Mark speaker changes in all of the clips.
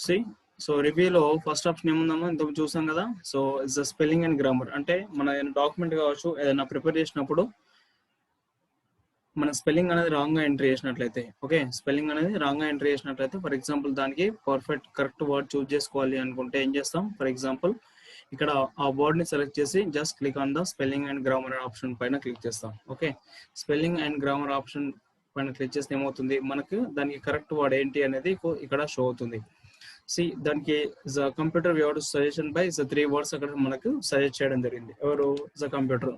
Speaker 1: C so రివ్యూలో first option ఏముందమ్మా ఇంత చూసాం కదా. So it's the spelling and grammar. అంటే మన ఏదైనా డాక్యుమెంట్ కావచ్చు, ఏదైనా ప్రిపేర్ చేసినప్పుడు మన స్పెల్లింగ్ అనేది రాంగ్ గా ఎంట్రీ చేసినట్లయితే, ఓకే, స్పెల్లింగ్ అనేది రాంగ్ గా ఎంట్రీ చేసినట్లయితే, ఫర్ ఎగ్జాంపుల్ దానికి పర్ఫెక్ట్ కరెక్ట్ వర్డ్ చూస్ చేసుకోవాలి అనుకుంటే ఏం చేస్తాం, ఫర్ ఎగ్జాంపుల్ ఇక్కడ ఆ వర్డ్ ని సెలెక్ట్ చేసి just click on the spelling and grammar option పైన క్లిక్ చేస్తాం. Okay, spelling and grammar option పైన క్లిక్ చేస్తే ఏమవుతుంది, మనకు దానికి కరెక్ట్ వర్డ్ ఏంటి అనేది ఇక్కడ షో అవుతుంది. సి దానికి computer viewed suggestion by 3 words అక్కడ మనకు సజెస్ట్ చేయడం జరిగింది. ఎవరు, computer.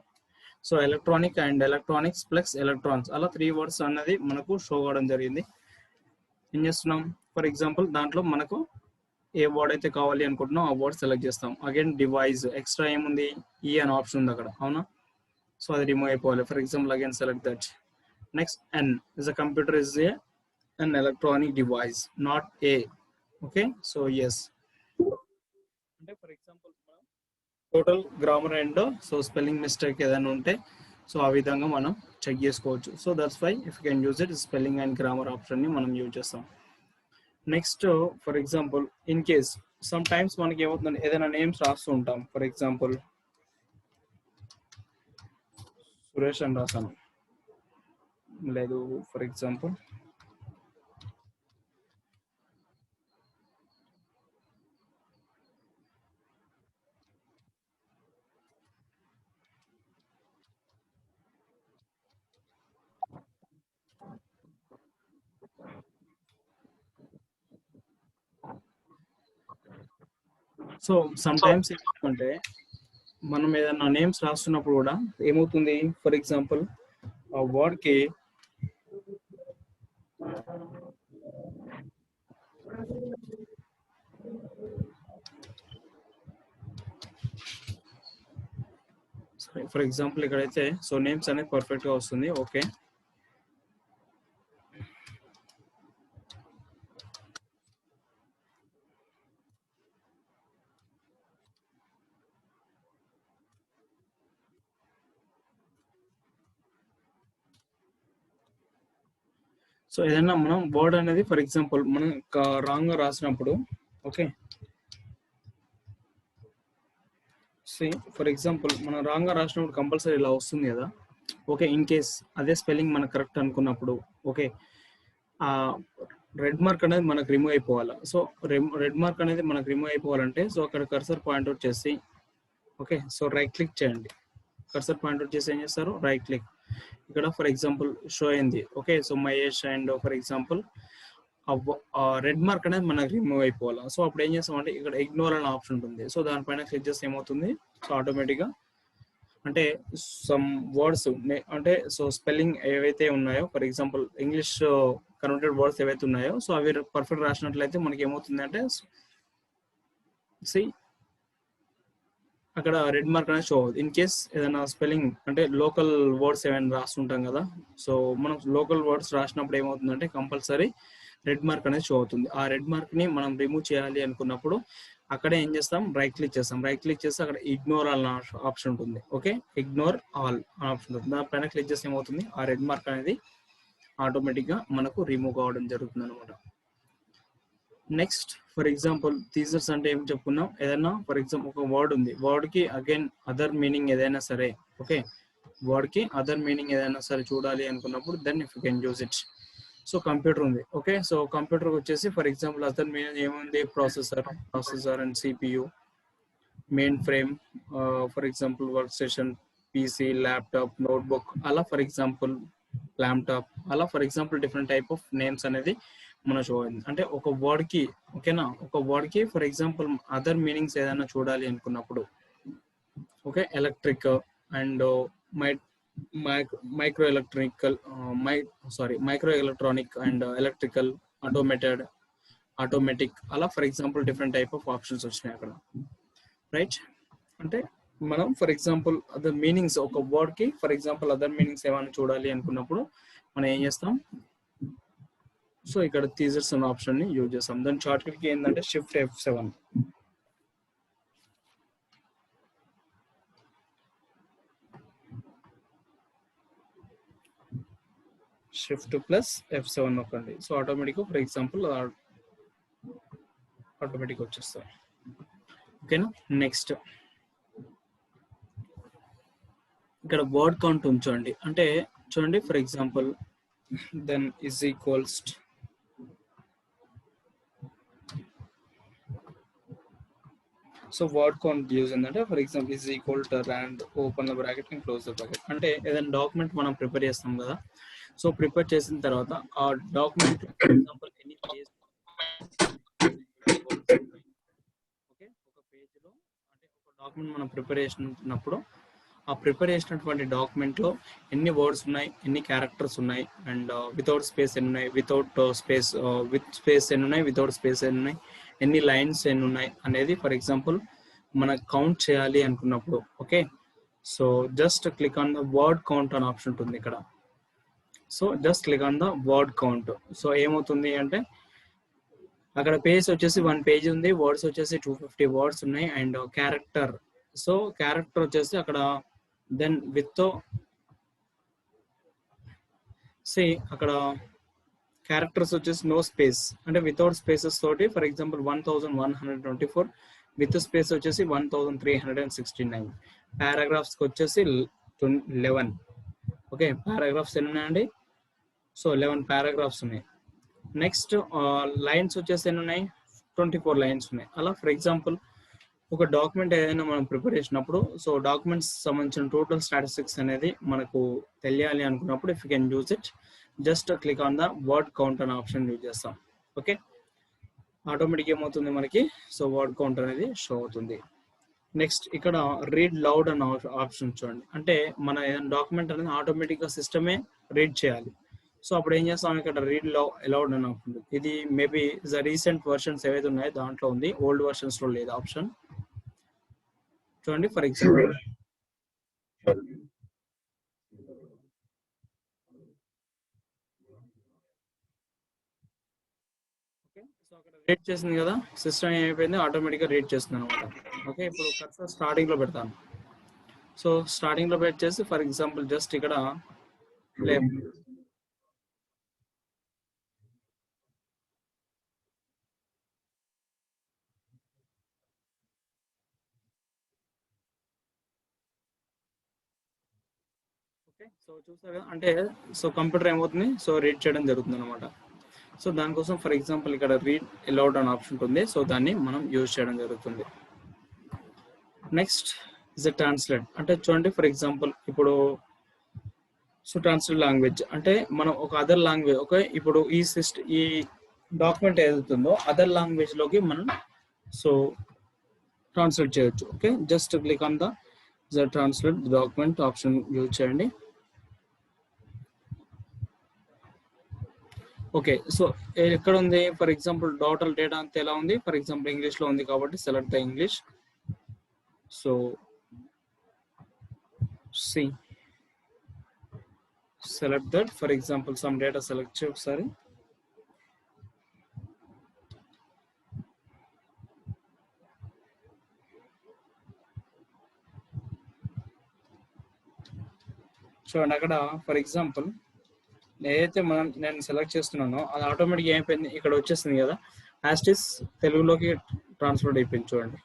Speaker 1: So electronic and electronics plus electrons అలా 3 వర్డ్స్ అన్నది మనకు షో అవ్వడం జరిగింది. ఏం చేస్తున్నాం, ఫర్ ఎగ్జాంపుల్ దాంట్లో మనకు ఏ వర్డ్ అయితే కావాలి అనుకుంటున్నాం ఆ వర్డ్ సెలెక్ట్ చేస్తాం. అగైన్ డివైస్ ఎక్స్ట్రా ఏముంది, ఈ అని ఆప్షన్ ఉంది అక్కడ, అవునా. సో అది రిమూవ్ అయిపోవాలి. For example again select that. Next an is a computer is an electronic device, not a. Okay, so yes. అంటే for example total grammar and so spelling mistake ఏదైనా ఉంటే సో ఆ విధంగా మనం చెక్ చేసుకోవచ్చు. So that's why if you can use it, spelling and grammar ఆప్షన్ని మనం use చేస్తాం. Next for example in case sometimes మనకి ఏమవుతుందంటే ఏదైనా నేమ్స్ రాస్తూ ఉంటాం. ఫర్ ఎగ్జాంపుల్ సురేష్ అని రాసాను, లేదు for example so some times ఏంటంటే మనం ఏదైనా నేమ్స్ రాస్తున్నప్పుడు కూడా ఏమవుతుంది, ఫర్ ఎగ్జాంపుల్ ఆ వర్డ్ కి ఫర్ ఎగ్జాంపుల్ ఇక్కడైతే సో నేమ్స్ అనేది పర్ఫెక్ట్ గా వస్తుంది. ఓకే, సో ఏదైనా మనం వర్డ్ అనేది ఫర్ ఎగ్జాంపుల్ మనం రాంగ్ గా రాసినప్పుడు, ఓకే, ఫర్ ఎగ్జాంపుల్ మనం రాంగ్ గా రాసినప్పుడు కంపల్సరీ ఇలా వస్తుంది కదా. ఓకే, ఇన్ కేస్ అదే స్పెల్లింగ్ మనకు కరెక్ట్ అనుకున్నప్పుడు, ఓకే, ఆ రెడ్ మార్క్ అనేది మనకు రిమూవ్ అయిపోవాలి. సో రెడ్ మార్క్ అనేది మనకు రిమూవ్ అయిపోవాలంటే సో అక్కడ కర్సర్ పాయింట్అవుట్ చేసి, ఓకే, సో రైట్ క్లిక్ చేయండి. కర్సర్ పాయింట్అవుట్ చేసి ఏం చేస్తారు, రైట్ క్లిక్. ఇక్కడ ఫర్ ఎగ్జాంపుల్ షో అయింది, okay, so Mahesh and for example red mark అనేది మనకు రిమూవ్ అయిపోవాలి. సో అప్పుడు ఏం చేస్తామంటే ఇక్కడ ఇగ్నోర్ అనే ఆప్షన్ ఉంటుంది. సో దానిపైన క్లిక్ చేస్తే ఏమవుతుంది, సో ఆటోమేటిక్గా అంటే సమ్ వర్డ్స్ అంటే సో స్పెల్లింగ్ ఏవైతే ఉన్నాయో, for example English converted words ఏవైతే ఉన్నాయో సో అవి పర్ఫెక్ట్ రాసినట్లయితే మనకి ఏమవుతుంది అంటే అక్కడ రెడ్ మార్క్ అనేది షో అవుతుంది. ఇన్ కేస్ ఏదైనా స్పెల్లింగ్ అంటే లోకల్ వర్డ్స్ ఏమైనా రాస్తుంటాం కదా, సో మనం లోకల్ వర్డ్స్ రాసినప్పుడు ఏమవుతుందంటే కంపల్సరీ రెడ్ మార్క్ అనేది షో అవుతుంది. ఆ రెడ్ మార్క్ ని మనం రిమూవ్ చేయాలి అనుకున్నప్పుడు అక్కడే ఏం చేస్తాం, రైట్ క్లిక్ చేస్తాం. రైట్ క్లిక్ చేస్తే అక్కడ ఇగ్నోర్ ఆల్ ఆప్షన్ ఉంటుంది. ఓకే, ఇగ్నోర్ ఆల్ ఆప్షన్ ఉంటుంది. దానిపైన క్లిక్ చేస్తే ఏమవుతుంది, ఆ రెడ్ మార్క్ అనేది ఆటోమేటిక్ గా మనకు రిమూవ్ కావడం జరుగుతుంది అనమాట. నెక్స్ట్ ఫర్ ఎగ్జాంపుల్ టీజర్స్ అంటే ఏం చెప్పుకున్నాం, ఏదైనా ఫర్ ఎగ్జాంపుల్ ఒక వర్డ్ ఉంది, వర్డ్ కి అగైన్ అదర్ మీనింగ్ ఏదైనా సరే, ఓకే, వర్డ్ కి అదర్ మీనింగ్ ఏదైనా సరే చూడాలి అనుకున్నప్పుడు then if you can use it. So computer ఉంది, ఓకే, సో కంప్యూటర్ వచ్చేసి ఫర్ ఎగ్జాంపుల్ అదర్ మీనింగ్ ఏముంది, processor and CPU, mainframe, for example workstation, PC, laptop, notebook, అలా for example laptop, అలా for example different type of names అనేది మన show అయింది. అంటే ఒక వర్డ్ కి, ఓకేనా, ఒక వర్డ్ కి ఫర్ ఎగ్జాంపుల్ అదర్ మీనింగ్స్ ఏదైనా చూడాలి అనుకున్నప్పుడు, okay, electric and micro electrical micro electronic and electrical, automatic, అలా for example different type of options వచ్చినాయి అక్కడ, రైట్. అంటే మనం ఫర్ ఎగ్జాంపుల్ అదర్ మీనింగ్స్ ఒక వర్డ్ కి ఫర్ ఎగ్జాంపుల్ అదర్ మీనింగ్స్ ఏమైనా చూడాలి అనుకున్నప్పుడు మనం ఏం చేస్తాం, సో ఇక్కడ టీజర్స్ అనే ఆప్షన్ ని యూజ్ చేస్తాం. దాని షార్ట్ కట్ కి ఏంటంటే shift F7, shift plus F7 నొక్కండి. So automatic for example automatic వచ్చేస్తాయి. ఓకేనా. నెక్స్ట్ ఇక్కడ వర్డ్ కౌంట్ ఉంచండి. అంటే చూడండి, for example then is equals so word count use ఏంటంటే for example is equal to and open the bracket and close the bracket. అంటే ఏదైనా డాక్యుమెంట్ మనం ప్రిపేర్ చేస్తాం కదా, సో ప్రిపేర్ చేసిన తర్వాత ఆ డాక్యుమెంట్ ఫర్ ఎగ్జాంపుల్ ఎన్ని పేజ్ ఓకే, ఒక పేజ్లో అంటే ఒక డాక్యుమెంట్ మనం ప్రిపేర్ చేసినప్పుడు ఆ ప్రిపేర్ చేసినటువంటి డాక్యుమెంట్లో ఎన్ని వర్డ్స్ ఉన్నాయి, ఎన్ని క్యారెక్టర్స్ ఉన్నాయి, అండ్ వితౌట్ స్పేస్ ఎన్ని ఉన్నాయి, వితౌట్ స్పేస్ విత్ స్పేస్ ఎన్ని ఉన్నాయి, వితౌట్ స్పేస్ ఎన్ని ఉన్నాయి, ఎన్ని లైన్స్ ఎన్ని ఉన్నాయి అనేది ఫర్ ఎగ్జాంపుల్ మనం కౌంట్ చేయాలి అనుకున్నప్పుడు. Okay, so just click on the word count అనే ఆప్షన్ ఉంటుంది ఇక్కడ. So just click on the word count. So ఏమవుతుంది అంటే అక్కడ పేజ్ వచ్చేసి 1 పేజ్ ఉంది, వర్డ్స్ వచ్చేసి 250 వర్డ్స్ ఉన్నాయి, అండ్ క్యారెక్టర్ సో క్యారెక్టర్ వచ్చేసి అక్కడ దెన్ విత్ అక్కడ క్యారెక్టర్స్ వచ్చేసి నో స్పేస్ అంటే వితౌట్ స్పేసెస్ తోటి ఫర్ ఎగ్జాంపుల్ 1124, విత్ స్పేస్ వచ్చేసి 1369, పారాగ్రాఫ్స్కి వచ్చేసి 11. ఓకే, పారాగ్రాఫ్స్ ఎన్ని ఉన్నాయండి? సో 11 పారాగ్రాఫ్స్ ఉన్నాయి. నెక్స్ట్ లైన్స్ వచ్చేసి ఎన్ని ఉన్నాయి? 24 లైన్స్ ఉన్నాయి. అలా ఫర్ ఎగ్జాంపుల్ ఒక డాక్యుమెంట్ ఏదైనా మనం ప్రిపేర్ చేసినప్పుడు సో డాక్యుమెంట్స్ సంబంధించిన టోటల్ స్టాటిస్టిక్స్ అనేది మనకు తెలియాలి అనుకున్నప్పుడు if you can use it, just click on the word count అనే ఆప్షన్ యూజ్ చేస్తాం. ఓకే, ఆటోమేటిక్ ఏమవుతుంది మనకి, సో వర్డ్ కౌంట్ అనేది షో అవుతుంది. నెక్స్ట్ ఇక్కడ రీడ్ లౌడ్ అన్న ఆప్షన్ చూడండి. అంటే మన ఏదైనా డాక్యుమెంట్ అనేది ఆటోమేటిక్గా సిస్టమే రీడ్ చేయాలి. సో అప్పుడు ఏం చేస్తాం, ఇక్కడ రీడ్ అలౌడ్ అని ఆప్షన్. ఇది మేబీ రీసెంట్ వర్షన్స్ ఏవైతే ఉన్నాయో దాంట్లో ఉంది, ఓల్డ్ వర్షన్స్లో లేదు ఆప్షన్. చూడండి ఫర్ ఎగ్జాంపుల్ ఓకే, సో అక్కడ రీడ్ చేసింది కదా, సిస్టమ్ ఏమైపోయింది ఆటోమేటిక్గా రీడ్ చేస్తుంది అనమాట. ఓకే, ఇప్పుడు కర్సర్ స్టార్టింగ్లో పెడతాను. సో స్టార్టింగ్లో పెట్టేసి ఫర్ ఎగ్జాంపుల్ జస్ట్ ఇక్కడ ఓకే, సో చూసారు కదా, అంటే సో కంప్యూటర్ ఏమవుతుంది, సో రీడ్ చేయడం జరుగుతుంది అనమాట. సో దానికోసం ఫర్ ఎగ్జాంపుల్ ఇక్కడ రీడ్ అలౌడ్ అనే ఆప్షన్ ఉంటుంది, సో దాన్ని మనం యూజ్ చేయడం జరుగుతుంది. Next is translate. అంటే చూడండి ఫర్ ఎగ్జాంపుల్ ఇప్పుడు సో ట్రాన్స్లేట్ లాంగ్వేజ్ అంటే మనం ఒక అదర్ లాంగ్వేజ్, ఓకే ఇప్పుడు ఈ డాక్యుమెంట్ ఏదైతుందో అదర్ లాంగ్వేజ్ లోకి మనం సో ట్రాన్స్లేట్ చేయొచ్చు. Okay, just click on the translate document option use చేయండి. ఓకే, సో ఎక్కడ ఉంది ఫర్ ఎగ్జాంపుల్ టోటల్ డేటా అంతా ఎలా ఉంది, ఫర్ ఎగ్జాంపుల్ ఇంగ్లీష్ లో ఉంది కాబట్టి select the English. So select that, for example some data select చేయి ఒకసారి. చూడండి అక్కడ ఫర్ ఎగ్జాంపుల్ ఏదైతే నేను సెలెక్ట్ చేస్తున్నానో అది ఆటోమేటిక్ అయిపోయింది, ఇక్కడ వచ్చేసింది కదా, యాస్టిస్ తెలుగులోకి ట్రాన్స్ఫర్ అయిపోయింది. చూడండి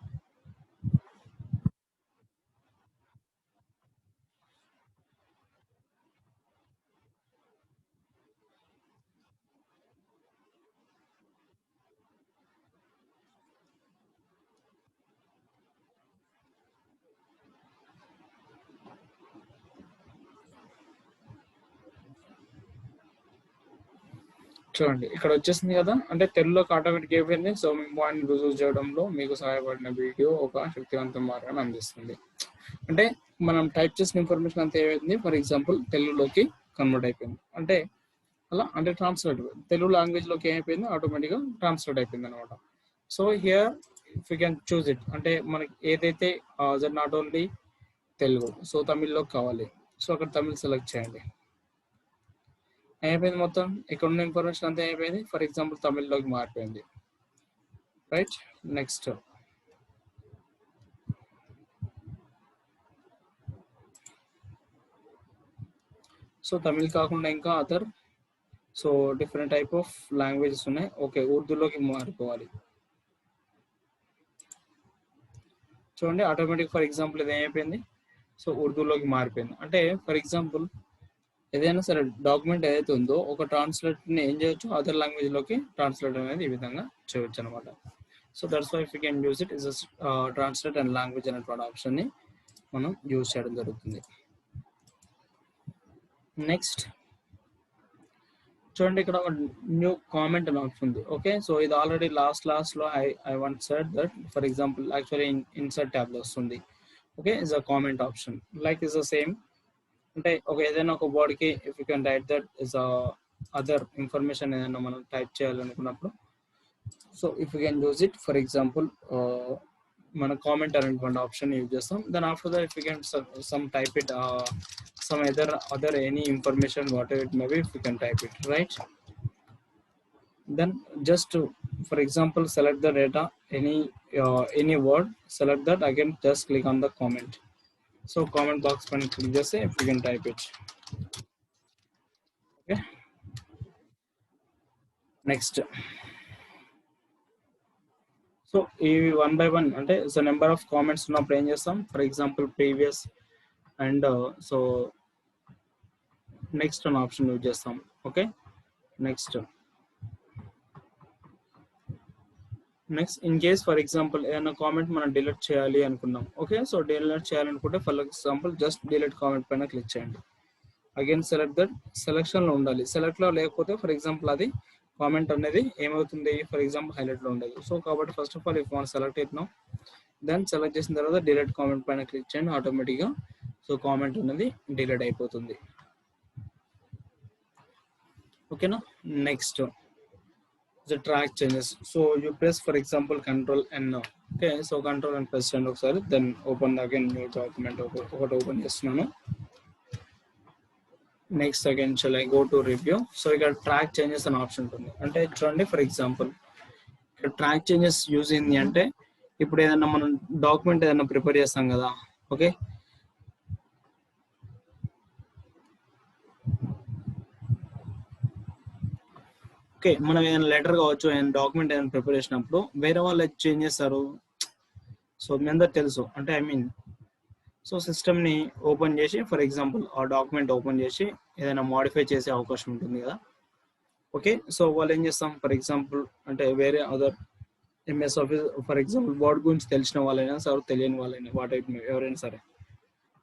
Speaker 1: చూడండి ఇక్కడ వచ్చేసింది కదా, అంటే తెలుగులోకి ఆటోమేటిక్ అయిపోయింది. సో మీ పాయింట్ రుజువు చేయడంలో మీకు సహాయపడిన వీడియో ఒక శక్తివంతం మార్గాన్ని అందిస్తుంది. అంటే మనం టైప్ చేసిన ఇన్ఫర్మేషన్ అంతా ఏమైంది, ఫర్ ఎగ్జాంపుల్ తెలుగులోకి కన్వర్ట్ అయిపోయింది. అంటే అలా అంటే ట్రాన్స్లేట్ తెలుగు లాంగ్వేజ్ లోకి ఏమైపోయింది, ఆటోమేటిక్గా ట్రాన్స్లేట్ అయిపోయింది అనమాట. So here if you can choose it, అంటే మనకి ఏదైతే నాట్ ఓన్లీ తెలుగు, సో తమిళ్లోకి కావాలి, సో అక్కడ తమిళ్ సెలెక్ట్ చేయండి. అయిపోయింది మొత్తం, ఇక్కడ ఉన్న ఇన్ఫర్మేషన్ అంతా అయిపోయింది, ఫర్ ఎగ్జాంపుల్ తమిళ్లోకి మారిపోయింది. రైట్, నెక్స్ట్ సో తమిళ్ కాకుండా ఇంకా other so different type of languages ఉన్నాయి. ఓకే, ఉర్దూలోకి మారిపోవాలి. చూడండి ఆటోమేటిక్ ఫర్ ఎగ్జాంపుల్ ఇది ఏమైపోయింది, సో ఉర్దూలోకి మారిపోయింది. అంటే ఫర్ ఎగ్జాంపుల్ ఏదైనా సరే డాక్యుమెంట్ ఏదైతే ఉందో ఒక ట్రాన్స్లేట్ని ఏం చేయొచ్చు, అదర్ లాంగ్వేజ్లోకి ట్రాన్స్లేట్ అనేది ఈ విధంగా చేయొచ్చు అనమాట. So that's why if you can use it is translate and language అనేటువంటి ఆప్షన్ని మనం యూజ్ చేయడం జరుగుతుంది. నెక్స్ట్ చూడండి ఇక్కడ ఒక న్యూ కామెంట్ అని ఆప్షన్ ఉంది. ఓకే, సో ఇది ఆల్రెడీ లాస్ట్లో I want set that for example actually insert ట్యాబ్లో వస్తుంది. Okay, is a comment option like is the same. అంటే ఏదైనా ఒక వర్డ్కి if you can write that is other information ఏదైనా మనం టైప్ చేయాలనుకున్నప్పుడు, so if you can use it for example మన కామెంట్ అనేటువంటి ఆప్షన్ యూజ్ చేస్తాం. Then after that if you can some type it some other any information whatever it may be, if you can type it right. Then just to, for example, select the data, any word, select that, again just click on the comment. So comment box pan click just say if you can type it. Okay, next. So one by one అంటే so number of comments ఉన్నప్పుడు ఏం చేస్తాం, for example previous and so next అనే option use చేస్తాం. Okay, next in case for example ఏదైనా comment మనం delete చేయాలి అనుకున్నాం. ఓకే, సో డిలీట్ చేయాలనుకుంటే for example just delete comment పైన క్లిక్ చేయండి. అగైన్ సెలెక్ట్ దట్, సెలెక్షన్లో ఉండాలి. సెలెక్ట్లో లేకపోతే ఫర్ ఎగ్జాంపుల్ అది కామెంట్ అనేది ఏమవుతుంది, ఫర్ ఎగ్జాంపుల్ హైలైట్లో ఉండదు. సో కాబట్టి ఫస్ట్ ఆఫ్ ఆల్ ఇఫ్ మనం సెలెక్ట్ అవుతున్నాం, దెన్ సెలెక్ట్ చేసిన తర్వాత డిలీట్ కామెంట్ పైన క్లిక్ చేయండి. ఆటోమేటిక్గా సో కామెంట్ అనేది డిలీట్ అయిపోతుంది. ఓకేనా, next the track changes. So you press for example control N now. Okay, so control and press and ఒకసారి then open again new document ఒకటి ఓపెన్ చేస్తున్నాను. Next again shall I go to review. So ఇక్కడ track changes అనే option ఉంటుంది. అంటే చూడండి for example ఇక్కడ track changes use అయింది అంటే ఇప్పుడు ఏదైనా మనం డాక్యుమెంట్ ఏదైనా ప్రిపేర్ చేస్తాం కదా. ఓకే, ఓకే మనం ఏదైనా లెటర్ కావచ్చు, ఏదైనా డాక్యుమెంట్ ఏదైనా ప్రిపేర్ చేసినప్పుడు వేరే వాళ్ళు చేంజ్ చేస్తారు. సో మీ అందరు తెలుసు, అంటే ఐ మీన్ సో సిస్టమ్ని ఓపెన్ చేసి ఫర్ ఎగ్జాంపుల్ ఆ డాక్యుమెంట్ ఓపెన్ చేసి ఏదైనా మాడిఫై చేసే అవకాశం ఉంటుంది కదా. ఓకే, సో వాళ్ళు ఏం చేస్తాం ఫర్ ఎగ్జాంపుల్ అంటే వేరే other MS office for example word గురించి తెలిసిన వాళ్ళైనా సరే తెలియని వాళ్ళైనా వాట్ ఎవరైనా సరే,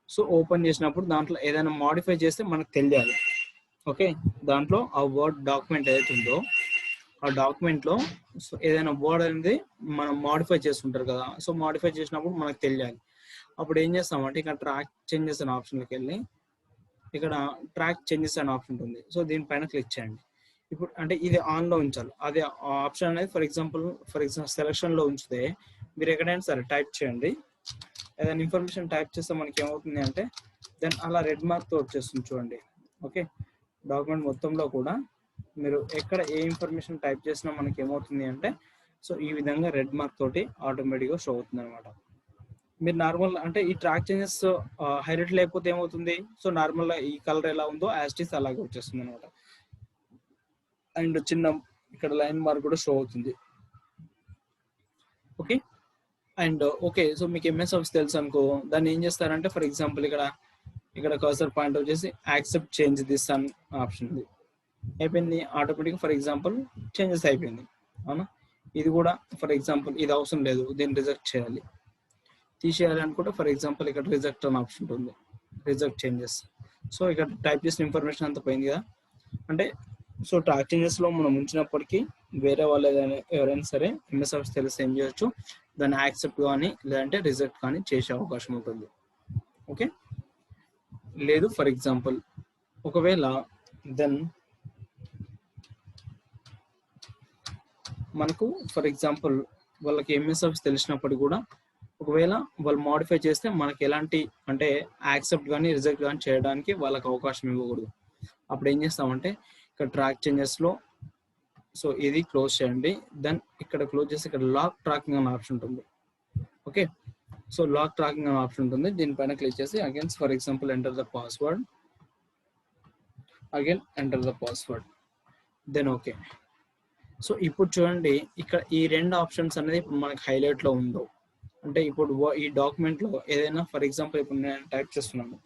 Speaker 1: సో ఓపెన్ చేసినప్పుడు దాంట్లో ఏదైనా మాడిఫై చేస్తే మనకు తెలియాలి. ఓకే, దాంట్లో ఆ వర్డ్ డాక్యుమెంట్ ఏదైతే ఉందో ఆ డాక్యుమెంట్లో సో ఏదైనా వర్డ్ అనేది మనం మాడిఫై చేస్తుంటారు కదా. సో మాడిఫై చేసినప్పుడు మనకు తెలియాలి. అప్పుడు ఏం చేస్తామంటే ఇక్కడ ట్రాక్ చేంజెస్ అనే ఆప్షన్కి వెళ్ళి ఇక్కడ ట్రాక్ చేంజెస్ అనే ఆప్షన్ ఉంటుంది. సో దీనిపైన క్లిక్ చేయండి. ఇప్పుడు అంటే ఇది ఆన్లో ఉంచాలి. అదే ఆప్షన్ అనేది ఫర్ ఎగ్జాంపుల్ సెలక్షన్లో ఉంచితే మీరు ఎక్కడైనా సరే టైప్ చేయండి, ఏదైనా ఇన్ఫర్మేషన్ టైప్ చేస్తే మనకి ఏమవుతుంది అంటే దెన్ అలా రెడ్ మార్క్తో వచ్చేస్తుంది చూడండి. ఓకే, డాక్యుమెంట్ మొత్తంలో కూడా మీరు ఎక్కడ ఏ ఇన్ఫర్మేషన్ టైప్ చేసినా మనకి ఏమవుతుంది అంటే సో ఈ విధంగా రెడ్ మార్క్ తోటి ఆటోమేటిక్గా షో అవుతుంది అనమాట. మీరు నార్మల్ అంటే ఈ ట్రాక్ చేంజెస్ హైలైట్ లేకపోతే ఏమవుతుంది, సో నార్మల్గా ఈ కలర్ ఎలా ఉందో యాస్టిస్ అలాగే వచ్చేస్తుంది అనమాట. అండ్ చిన్న ఇక్కడ లైన్ మార్క్ కూడా షో అవుతుంది. ఓకే, అండ్ ఓకే సో మీకు ఎంఎస్ ఆఫీస్ తెలుసు అనుకో, దాన్ని ఏం చేస్తారంటే ఫర్ ఎగ్జాంపుల్ ఇక్కడ కర్సర్ పాయింట్ వచ్చేసి యాక్సెప్ట్ చేంజ్ దిస్ అని ఆప్షన్ ఉంది. అయిపోయింది ఆటోమేటిక్గా ఫర్ ఎగ్జాంపుల్ చేంజెస్ అయిపోయింది. అవునా, ఇది కూడా ఫర్ ఎగ్జాంపుల్ ఇది అవసరం లేదు, దీన్ని రిజెక్ట్ చేయాలి, తీసేయాలి అనుకుంటే ఫర్ ఎగ్జాంపుల్ ఇక్కడ రిజెక్ట్ అని ఆప్షన్ ఉంటుంది, రిజెక్ట్ చేంజెస్. సో ఇక్కడ టైప్ చేసిన ఇన్ఫర్మేషన్ అంతా పోయింది కదా. అంటే సో ట్రాక్ చేంజెస్లో మనం ఉంచినప్పటికీ వేరే వాళ్ళు ఎవరైనా సరే ఎంఎస్ ఆఫీస్ తెలిసి ఏం చేయొచ్చు, దాన్ని యాక్సెప్ట్ కానీ లేదంటే రిజెక్ట్ కానీ చేసే అవకాశం ఉంటుంది. ఓకే, లేదు ఫర్ ఎగ్జాంపుల్ ఒకవేళ దెన్ మనకు ఫర్ ఎగ్జాంపుల్ వాళ్ళకి ఎంఎస్ ఆఫీస్ తెలిసినప్పటికీ కూడా ఒకవేళ వాళ్ళు మాడిఫై చేస్తే మనకి ఎలాంటి అంటే యాక్సెప్ట్ కానీ రిజెక్ట్ కానీ చేయడానికి వాళ్ళకి అవకాశం ఇవ్వకూడదు. అప్పుడు ఏం చేస్తామంటే ఇక్కడ ట్రాక్ చేంజెస్లో సో ఇది క్లోజ్ చేయండి. దెన్ ఇక్కడ క్లోజ్ చేసి ఇక్కడ లాక్ ట్రాకింగ్ అనే ఆప్షన్ ఉంటుంది. ఓకే, సో లాక్ ట్రాకింగ్ అనే ఆప్షన్ ఉంటుంది. దీనిపైన క్లిక్ చేసి again for example enter the password, again enter the password, then okay. So ఇప్పుడు చూడండి ఇక్కడ ఈ రెండు ఆప్షన్స్ అనేది ఇప్పుడు మనకి హైలైట్లో ఉండవు. అంటే ఇప్పుడు ఈ డాక్యుమెంట్ లో ఏదైనా ఫర్ ఎగ్జాంపుల్ ఇప్పుడు నేను టైప్ చేస్తున్నాను,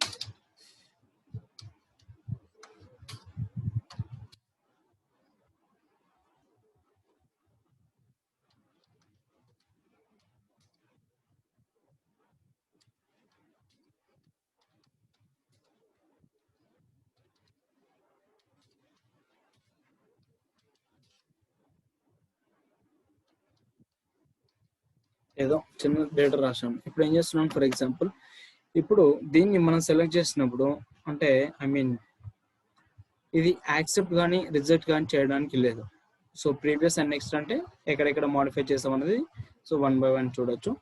Speaker 1: ఏదో చిన్న డేటా రాశాను. ఇప్పుడు ఏం చేస్తున్నాను ఫర్ ఎగ్జాంపుల్, ఇప్పుడు దీన్ని మనం సెలెక్ట్ చేసినప్పుడు అంటే ఐ మీన్ ఇది యాక్సెప్ట్ కానీ రిజెక్ట్ కానీ చేయడానికి లేదు. సో ప్రీవియస్ అండ్ నెక్స్ట్ అంటే ఎక్కడెక్కడ మాడిఫై చేసాం అనేది సో 1 by 1 చూడొచ్చు.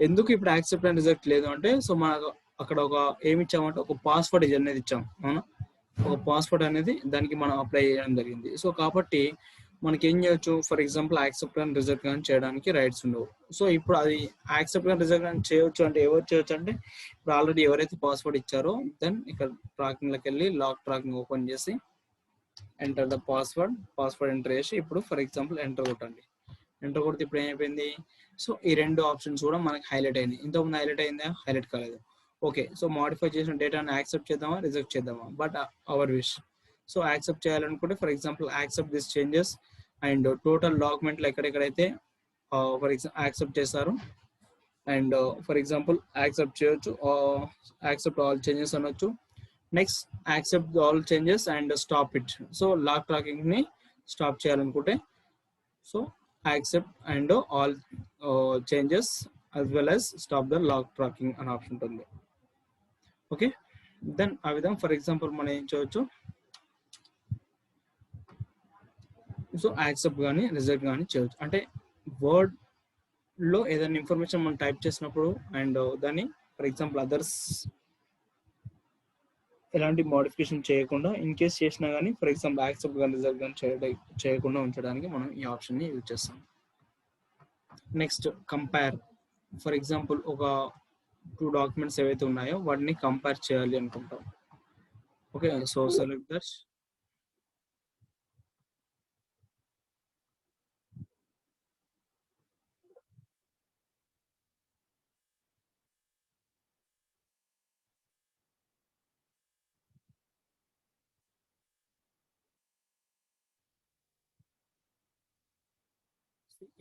Speaker 1: ఎందుకు ఇప్పుడు యాక్సెప్ట్ అండ్ రిజెక్ట్ లేదు అంటే, సో మనకు అక్కడ ఒక ఏమి ఇచ్చామంటే ఒక పాస్వర్డ్ అనేది ఇచ్చాం, అవునా, ఒక పాస్వర్డ్ అనేది దానికి మనం అప్లై చేయడం జరిగింది. సో కాబట్టి మనకి ఏం చేయొచ్చు, for example accept and reject కానీ చేయడానికి రైట్స్ ఉండవు. సో ఇప్పుడు అది యాక్సెప్ట్ అండ్ రిజెక్ట్ కానీ చేయొచ్చు అంటే ఎవరు చేయొచ్చు అంటే, ఇప్పుడు ఆల్రెడీ ఎవరైతే పాస్వర్డ్ ఇచ్చారో దెన్ ఇక్కడ ట్రాకింగ్లోకి వెళ్ళి లాక్ ట్రాకింగ్ ఓపెన్ చేసి ఎంటర్ ద పాస్వర్డ్ ఎంటర్ చేసి ఇప్పుడు ఫర్ ఎగ్జాంపుల్ ఎంటర్ కొట్టండి. ఎంటర్ కొడితే ఇప్పుడు ఏమైపోయింది, సో ఈ రెండు ఆప్షన్స్ కూడా మనకి హైలైట్ అయినాయి. ఇంతకుముందు హైలైట్ అయిందా, హైలైట్ కాలేదు. ఓకే, సో మాడిఫై చేసిన డేటాను యాక్సెప్ట్ చేద్దామా రిజెక్ట్ చేద్దామా, but our wish. So accept చేయాలనుకుంటే for example accept this changes and total డాక్యుమెంట్లు ఎక్కడెక్కడైతే ఫర్ ఎగ్జాంపుల్ యాక్సెప్ట్ చేస్తారు అండ్ ఫర్ ఎగ్జాంపుల్ యాక్సెప్ట్ చేయొచ్చు, యాక్సెప్ట్ ఆల్ చేంజెస్ అనొచ్చు. Next accept all changes and stop it. So lock tracking ని stop చేయాలనుకుంటే so accept and all changes as well as stop the log tracking అనే option ఉంటుంది. Okay, then ఆ విధంగా for example మనం ఏం చేయొచ్చు, సో యాక్సెప్ట్ కానీ రిజెక్ట్ కానీ చేయొచ్చు. అంటే వర్డ్ లో ఏదైనా ఇన్ఫర్మేషన్ మనం టైప్ చేసినప్పుడు అండ్ దాన్ని ఫర్ ఎగ్జాంపుల్ అదర్స్ ఎలాంటి మోడిఫికేషన్ చేయకుండా ఇన్ కేస్ చేసినా కానీ ఫర్ ఎగ్జాంపుల్ యాక్సెప్ట్ కానీ రిజెక్ట్ కానీ చేయకుండా ఉంచడానికి మనం ఈ ఆప్షన్ ని యూజ్ చేస్తాం. Next compare. ఫర్ ఎగ్జాంపుల్ ఒక 2 డాక్యుమెంట్స్ ఏవైతే ఉన్నాయో వాటిని కంపేర్ చేయాలి అనుకుంటాం. Okay, so select that.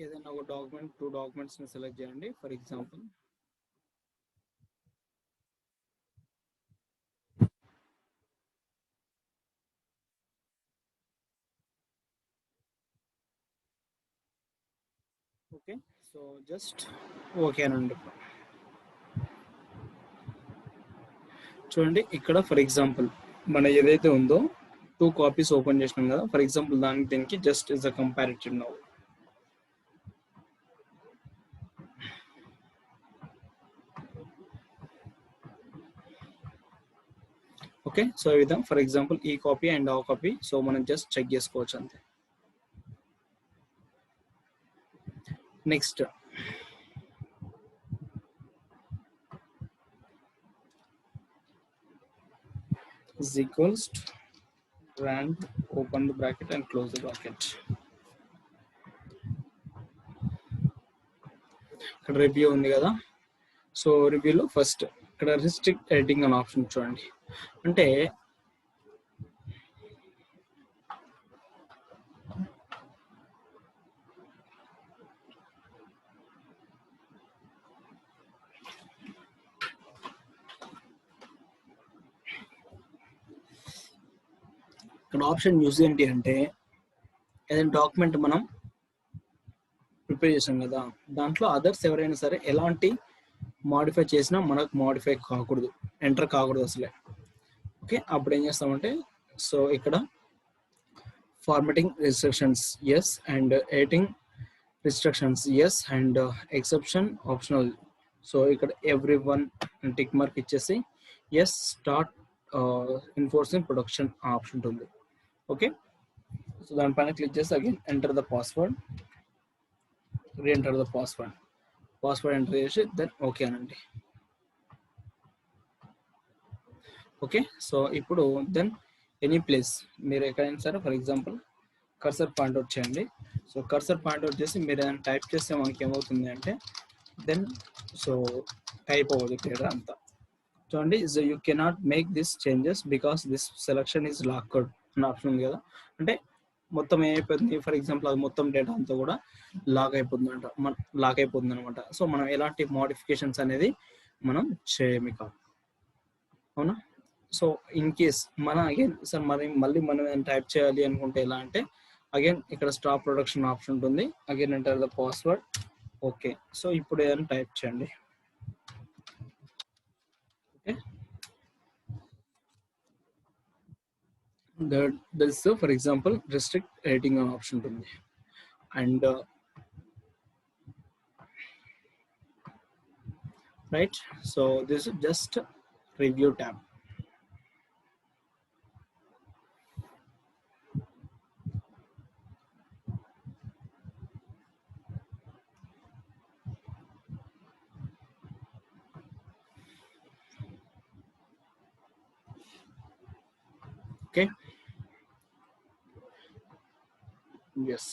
Speaker 1: ఏదైనా ఒక డాక్యుమెంట్ 2 డాక్యుమెంట్స్ ని సెలెక్ట్ చేయండి. For example okay, so just okay అనండి. చూడండి ఇక్కడ ఫర్ ఎగ్జాంపుల్ మన ఏదైతే ఉందో 2 కాపీస్ ఓపెన్ చేసినాం కదా, ఫర్ ఎగ్జాంపుల్ దానికి దీనికి just is a comparative now. Okay, so ఈ విధంగా ఫర్ ఎగ్జాంపుల్ ఈ కాపీ అండ్ ఆ కాపీ సో మనం జస్ట్ చెక్ చేసుకోవచ్చు అంతే. Next is equals to rand open the bracket and close the bracket. ఇక్కడ రివ్యూ ఉంది కదా, సో రివ్యూలో ఫస్ట్ ఇక్కడ రిస్ట్రిక్ట్ ఎడిటింగ్ అనే ఆప్షన్ చూడండి. అంటే ఇక్కడ ఆప్షన్ యూజ్ ఏంటి అంటే, ఏదైనా డాక్యుమెంట్ మనం ప్రిపేర్ చేసాం కదా, దాంట్లో అదర్స్ ఎవరైనా సరే ఎలాంటి మాడిఫై చేసినా మనకు మాడిఫై కాకూడదు, ఎంటర్ కాకూడదు అసలే. ఓకే, అప్పుడు ఏం చేస్తామంటే సో ఇక్కడ formatting restrictions yes and editing restrictions yes and exception optional. So ఇక్కడ ఎవ్రీ వన్ టిక్ మార్క్ ఇచ్చేసి yes start enforcing production option ఉంటుంది. ఓకే, సో దానిపైన క్లిక్ చేసి again enter the password, reenter the password enter చేసి then okay అనండి. Okay, so ఇప్పుడు then any place మీరు ఎక్కడైనా సరే ఫర్ ఎగ్జాంపుల్ కర్సర్ పాయింట్అవుట్ చేయండి. సో కర్సర్ పాయింట్అవుట్ చేసి మీరు ఏదైనా టైప్ చేస్తే మనకి ఏమవుతుంది అంటే దెన్ సో టైప్ అవ్వదు తేడా అంతా చూడండి. So you cannot make this changes because this selection is locked అని ఆప్షన్ ఉంది కదా. అంటే మొత్తం ఏమైపోతుంది, ఫర్ ఎగ్జాంపుల్ అది మొత్తం డేటా అంతా కూడా లాక్ అయిపోతుంది అనమాట. సో మనం ఎలాంటి మోడిఫికేషన్స్ అనేది మనం చేయమి కాదు, అవునా. సో ఇన్ కేస్ మనం అగైన్ సార్ మళ్ళీ మనం టైప్ చేయాలి అనుకుంటే ఎలా అంటే అగైన్ ఇక్కడ స్టాప్ ప్రొడక్షన్ ఆప్షన్ ఉంటుంది. Again enter the password. Okay, so ఇప్పుడు ఏదైనా టైప్ చేయండి. Okay, that's for example restrict rating అనే ఆప్షన్ ఉంటుంది. And right, so this just review tab. Okay, yes.